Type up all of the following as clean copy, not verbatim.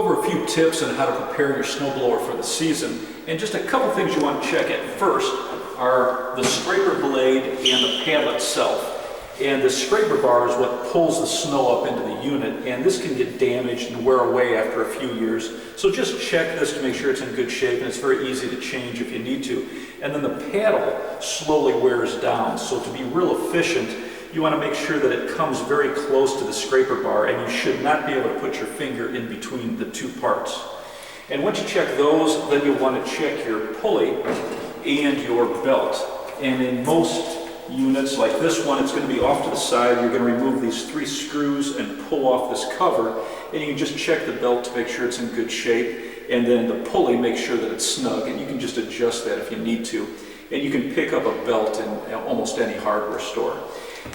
over a few tips on how to prepare your snowblower for the season, and just a couple things you want to check at first are the scraper blade and the paddle itself. And the scraper bar is what pulls the snow up into the unit, and this can get damaged and wear away after a few years. So just check this to make sure it's in good shape, and it's very easy to change if you need to. And then the paddle slowly wears down, so to be real efficient, you want to make sure that it comes very close to the scraper bar, and you should not be able to put your finger in between the two parts. And once you check those, then you'll want to check your pulley and your belt. And in most units like this one, it's going to be off to the side. You're going to remove these 3 screws and pull off this cover, and you can just check the belt to make sure it's in good shape, and then the pulley, make sure that it's snug, and you can just adjust that if you need to. And you can pick up a belt in almost any hardware store.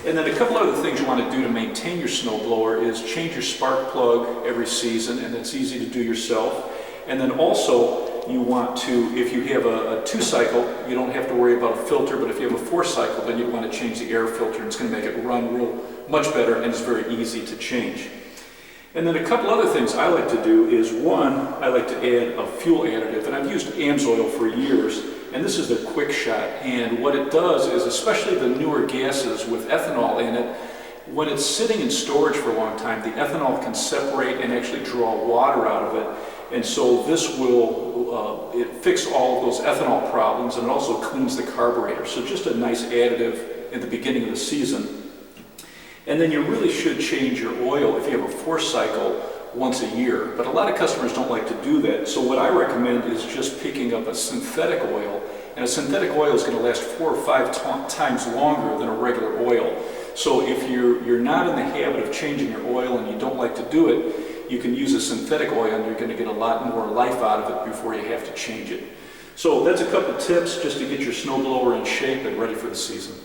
And then a couple other things you want to do to maintain your snowblower is change your spark plug every season, and it's easy to do yourself. And then also you want to, if you have a 2-cycle, you don't have to worry about a filter, but if you have a 4-cycle, then you want to change the air filter, and it's going to make it run much better, and it's very easy to change. And then a couple other things I like to do is, one, I like to add a fuel additive, and I've used AMSOIL for years, and this is the Quick Shot. And what it does is, especially the newer gases with ethanol in it, when it's sitting in storage for a long time, the ethanol can separate and actually draw water out of it. And so this will fix all of those ethanol problems, and it also cleans the carburetor. So just a nice additive at the beginning of the season. And then you really should change your oil if you have a 4-cycle once a year. But a lot of customers don't like to do that. So what I recommend is just picking up a synthetic oil. And a synthetic oil is going to last 4 or 5 times longer than a regular oil. So if you're not in the habit of changing your oil and you don't like to do it, you can use a synthetic oil, and you're going to get a lot more life out of it before you have to change it. So that's a couple tips just to get your snowblower in shape and ready for the season.